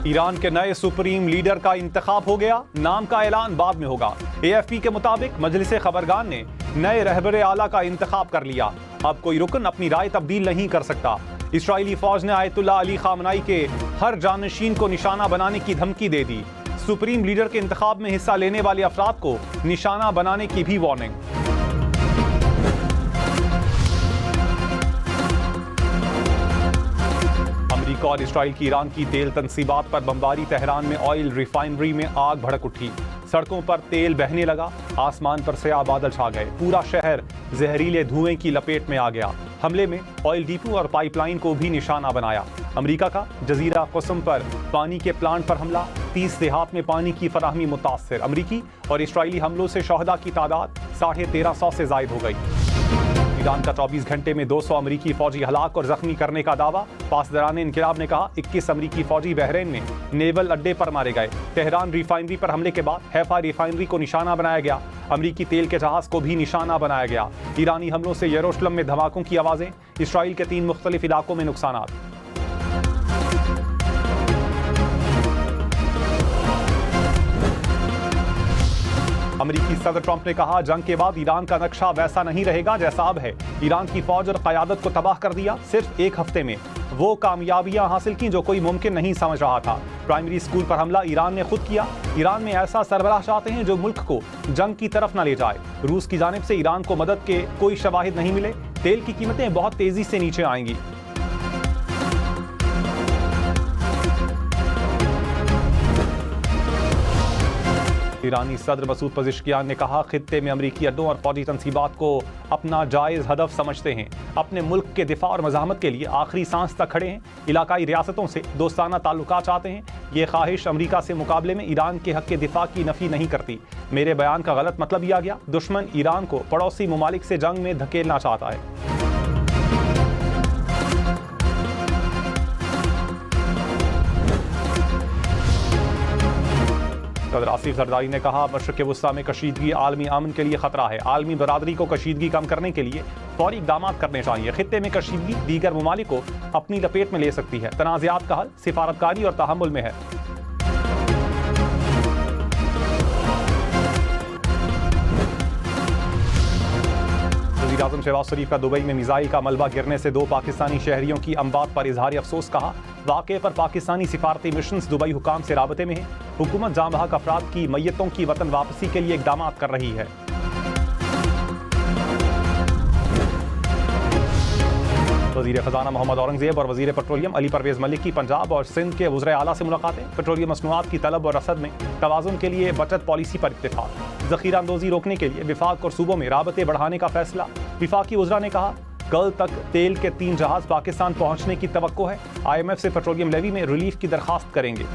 Iran के नए supreme leader का इंतखाब हो गया, नाम का ऐलान बाद में होगा। AFP के मुताबिक मजलिस खबरगान ने नए रहबर आला का इंतखाब कर लिया। अब कोई रुकन अपनी राय तब्दील नहीं कर सकता। इस्राइली फौज ने आयतुल्लाह अली खामनाई के हर जानशीन को निशाना बनाने की धमकी दे दी। सुप्रीम लीडर के इंतखाब में हिस्सा लेने वाले अफराद को निशाना बनाने की भी वार्निंग। अमेरिका और इस्राइल की ईरान की तेल तनसीबात पर बमबारी। तेहरान में ऑयल रिफाइनरी में आग भड़क उठी, सड़कों पर तेल बहने लगा, आसमान पर स्याह बादल छा गए, पूरा शहर जहरीले धुएं की लपेट में आ गया। हमले में ऑयल डिपो और पाइपलाइन को भी निशाना बनाया। अमेरिका का जजीरा क़स्म पर पानी के प्लांट पर हमला, 30 देहात में पानी की फराहमी मुतासर। अमेरिकी और इस्राइली हमलों से शहदा की तादाद 1350 से जायद हो गई। ईरान का 24 घंटे में 200 अमेरिकी फौजी हलाक और जख्मी करने का दावा। पासदारान इनकिलाब ने कहा 21 अमेरिकी फौजी बहरीन में नेवल अड्डे पर मारे गए। तेहरान रिफाइनरी पर हमले के बाद हैफा रिफाइनरी को निशाना बनाया गया। अमेरिकी तेल के जहाज को भी निशाना बनाया गया। ईरानी हमलों से यरूशलेम में धमाकों की आवाजें, इस्राइल के 3 मुख्तलिफ इलाकों में नुकसान। अमेरिकी सदर ट्रंप ने कहा जंग के बाद ईरान का नक्शा वैसा नहीं रहेगा जैसा अब है। ईरान की फौज और क़यादत को तबाह कर दिया। सिर्फ एक हफ्ते में वो कामयाबियां हासिल की जो कोई मुमकिन नहीं समझ रहा था। प्राइमरी स्कूल पर हमला ईरान ने खुद किया। ईरान में ऐसा सरबराह चाहते हैं जो मुल्क को जंग की तरफ न ले जाए। रूस की जानिब से ईरान को मदद के कोई शवाहिद नहीं मिले। तेल की कीमतें बहुत तेजी से नीचे आएंगी। ईरानी सदर मसूद पज़ेश्कियान ने कहा खित्ते में अमरीकी अड्डों और फौजी तनसीबात को अपना जायज़ हदफ समझते हैं। अपने मुल्क के दिफा और मज़ाहमत के लिए आखिरी सांस तक खड़े हैं। इलाकाई रियासतों से दोस्ताना ताल्लुकात चाहते हैं। ये ख्वाहिश अमरीका से मुकाबले में ईरान के हक़ के दिफा की नफ़ी नहीं करती। मेरे बयान का गलत मतलब लिया गया। दुश्मन ईरान को पड़ोसी ममालिक से जंग में धकेलना चाहता है। सदर आसिफ जरदारी ने कहा मशरिक़ वुस्ता में कशीदगी आलमी अमन के लिए खतरा है। आलमी बरादरी को कशीदगी कम करने के लिए फौरी इक़दाम करने चाहिए। खित्ते में कशीदगी दीगर ममालिक को अपनी लपेट में ले सकती है। तनाज़ात का हल सिफारतकारी और तहम्मुल में है। वज़ीर-ए-आज़म शहबाज शरीफ का दुबई में मिसाइल का मलबा गिरने से 2 पाकिस्तानी शहरियों की अमवात पर इजहार अफसोस। कहा वाक़े पर पाकिस्तानी सिफारती मिशंस दुबई हुकाम से राबते में है। हुकूमत जाँ बहक अफराद की मैयतों की वतन वापसी के लिए इक़दाम कर रही है। वज़ीर ख़ज़ाना मोहम्मद औरंगज़ेब और वज़ीर पेट्रोलियम अली परवेज़ मलिक की पंजाब और सिंध के वज़ीर आला से मुलाकातें। पेट्रोलियम मसनूआत की तलब और रसद में तवाज़ुन के लिए बचत पॉलिसी पर इत्तेफाक। ज़ख़ीरा अंदोज़ी रोकने के लिए विफाक और सूबों में राबते बढ़ाने का फैसला। विफाकी वज़रा ने कहा कल तक तेल के 3 जहाज पाकिस्तान पहुंचने की तवक्को है। IMF से पेट्रोलियम लेवी में रिलीफ की दरखास्त करेंगे।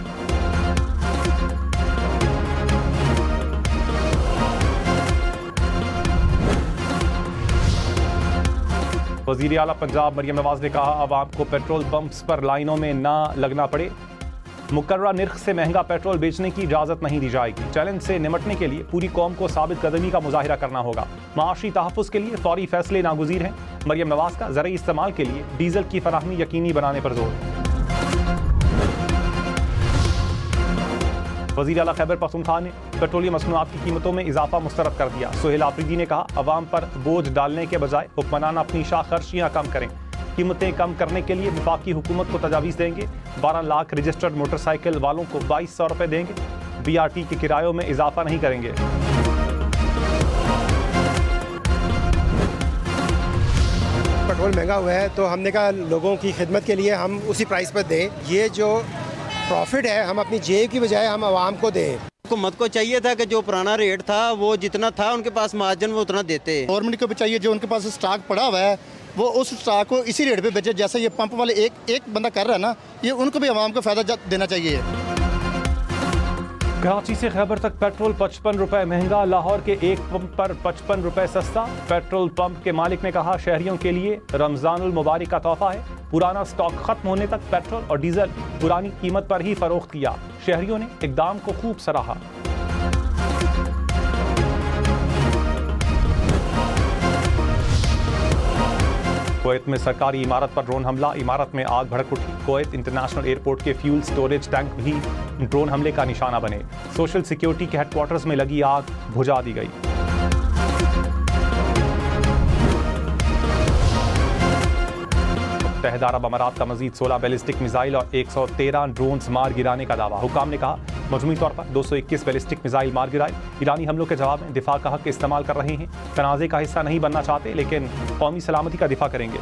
वज़ीर आला पंजाब मरियम नवाज ने कहा आवाम को पेट्रोल पंप्स पर लाइनों में ना लगना पड़े। मुकर्रर निर्ख से महंगा पेट्रोल बेचने की इजाज़त नहीं दी जाएगी। चैलेंज से निमटने के लिए पूरी कौम को साबित कदमी का मुजाहिरा करना होगा। माशी तहफ़्फ़ुज़ के लिए फौरी फैसले नागुज़ीर हैं। मरियम नवाज का ज़रई इस्तेमाल के लिए डीजल की फराहमी यकीनी बनाने पर जोर। वज़ीर आला खैबर पख्तूनख्वा ने पेट्रोलियम मसनूआत की कीमतों में इजाफा मुस्तरद कर दिया। सुहेल आफरीदी ने कहा अवाम पर बोझ डालने के बजाय हुक्मरान अपनी शाह खर्चियाँ कम करें। कीमतें कम करने के लिए वफाकी हुकूमत को तजावीज़ देंगे। 12 लाख रजिस्टर्ड मोटरसाइकिल वालों को 2200 रुपये देंगे। BRT के किरायों में इजाफा नहीं करेंगे। पेट्रोल महंगा हुआ है तो हमने कहा लोगों की खिदमत के लिए हम उसी प्राइस पर दें। ये जो प्रॉफिट है हम अपनी जेब की बजाय हम आवाम को दें। हुकूमत को चाहिए था कि जो पुराना रेट था वो जितना था उनके पास मार्जिन वो उतना देते। गवर्नमेंट को भी चाहिए जो उनके पास स्टॉक पड़ा हुआ है वो उस स्टॉक को इसी रेट पे बेचे। जैसे ये पंप वाले एक बंदा कर रहा है ना, ये उनको भी आवाम को फ़ायदा देना चाहिए। कराची से खैबर तक पेट्रोल 55 रुपए महंगा। लाहौर के एक पंप पर 55 रुपए सस्ता। पेट्रोल पंप के मालिक ने कहा शहरियों के लिए रमज़ानुल मुबारक का तोहफा है। पुराना स्टॉक खत्म होने तक पेट्रोल और डीजल पुरानी कीमत पर ही फरोख्त किया। शहरियों ने इक़दाम को खूब सराहा। कुवैत में सरकारी इमारत पर ड्रोन हमला, इमारत में आग भड़क उठी। कुवैत इंटरनेशनल एयरपोर्ट के फ्यूल स्टोरेज टैंक भी ड्रोन हमले का निशाना बने। सोशल सिक्योरिटी के हेडक्वार्टर्स में लगी आग बुझा दी गई। मुत्तहिदा अरब अमारात का मजीद 16 बैलिस्टिक मिसाइल और 113 ड्रोन्स मार गिराने का दावा। हुकाम ने कहा मजमूई तौर पर 221 बैलिस्टिक मिसाइल मार गिराए। ईरानी हमलों के जवाब में दिफा का हक इस्तेमाल कर रहे हैं। तनाज़े का हिस्सा नहीं बनना चाहते, लेकिन कौमी सलामती का दिफा करेंगे।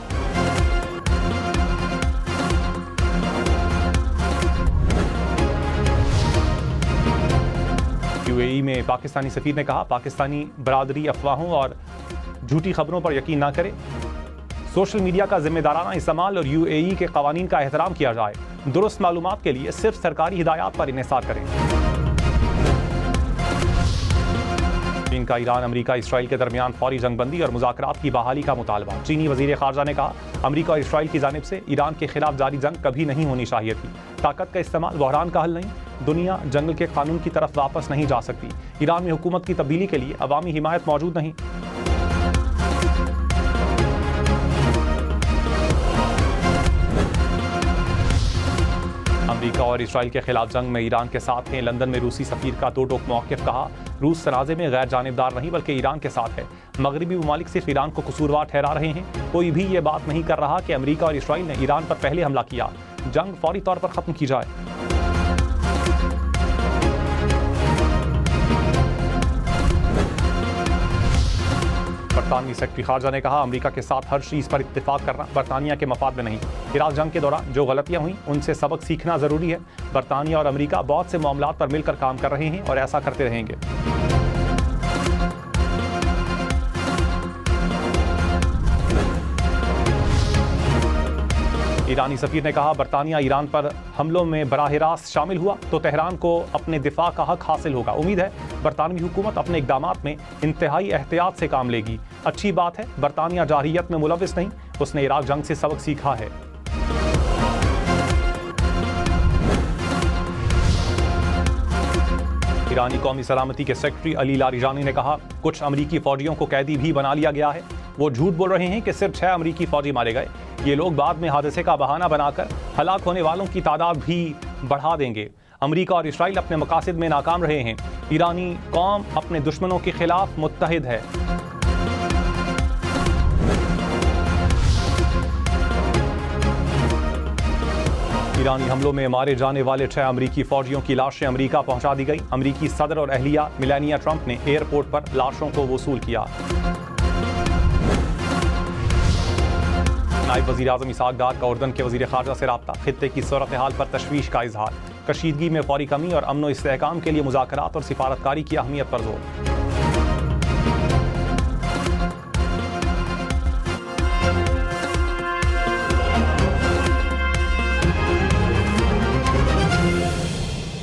यूएई में पाकिस्तानी सफीर ने कहा पाकिस्तानी बरादरी अफवाहों और झूठी खबरों पर यकीन ना करे। सोशल मीडिया का जिम्मेदाराना इस्तेमाल और यूएई के कवानीन का एहतराम किया जाए। दुरुस्त मालूमात के लिए सिर्फ सरकारी हिदायत पर इन्हिसार करें। चीन का ईरान, अमेरिका, इसराइल के दरमियान फौरी जंगबंदी और मुज़ाकरात की बहाली का मुतालबा। चीनी वज़ीर ख़ारजा ने कहा अमेरिका और इसराइल की जानिब से ईरान के खिलाफ जारी जंग कभी नहीं होनी चाहिए थी। ताकत का इस्तेमाल बहरान का हल नहीं। दुनिया जंगल के कानून की तरफ वापस नहीं जा सकती। ईरान में हुकूमत की तब्दीली के लिए अवामी हिमायत मौजूद नहीं। अमेरिका और इसराइल के खिलाफ जंग में ईरान के साथ हैं। लंदन में रूसी सफीर का दो टोक मौक़िफ़। कहा रूस तनाज़े में गैर जानिबदार नहीं बल्कि ईरान के साथ है। मगरबी ममालिक सिर्फ ईरान को कसूरवार ठहरा रहे हैं। कोई भी ये बात नहीं कर रहा कि अमेरिका और इसराइल ने ईरान पर पहले हमला किया। जंग फौरी तौर पर ख़त्म की जाए। बरतानवी सेक्रेटरी खारजा ने कहा अमेरिका के साथ हर चीज़ पर इत्तेफाक करना बरतानिया के मफाद में नहीं। इराक जंग के दौरान जो गलतियां हुई उनसे सबक सीखना ज़रूरी है। बरतानिया और अमेरिका बहुत से मामलात पर मिलकर काम कर रहे हैं और ऐसा करते रहेंगे। ईरानी सफीर ने कहा बरतानिया ईरान पर हमलों में बराह रास्त शामिल हुआ तो तेहरान को अपने दिफा का हक हासिल होगा। उम्मीद है बरतानवी हुकूमत अपने इक़दामात में इंतहाई एहतियात से काम लेगी। अच्छी बात है बरतानिया जारहियत में मुलविस नहीं, उसने इराक जंग से सबक सीखा है। ईरानी कौमी सलामती के सेक्रेटरी अली लारिजानी ने कहा कुछ अमरीकी फौजियों को कैदी भी बना लिया गया है। वो झूठ बोल रहे हैं कि सिर्फ 6 अमरीकी फौजी मारे गए। ये लोग बाद में हादसे का बहाना बनाकर हलाक होने वालों की तादाद भी बढ़ा देंगे। अमरीका और इसराइल अपने मकासद में नाकाम रहे हैं। ईरानी कौम अपने दुश्मनों के खिलाफ मुत्तहिद है। ईरानी हमलों में मारे जाने वाले 6 अमरीकी फौजियों की लाशें अमरीका पहुंचा दी गई। अमरीकी सदर और अहलिया मेलानिया ट्रंप ने एयरपोर्ट पर लाशों को वसूल किया। नायब वज़ीर आज़म इसहाक़ डार का उर्दन के वज़ीर ख़ारजा से राब्ता। खित्ते की सूरत हाल पर तशवीश का इजहार। कशीदगी में फौरी कमी और अमन व इस्तेहकाम के लिए मुज़ाकरात और सिफारतकारी की अहमियत पर जोर।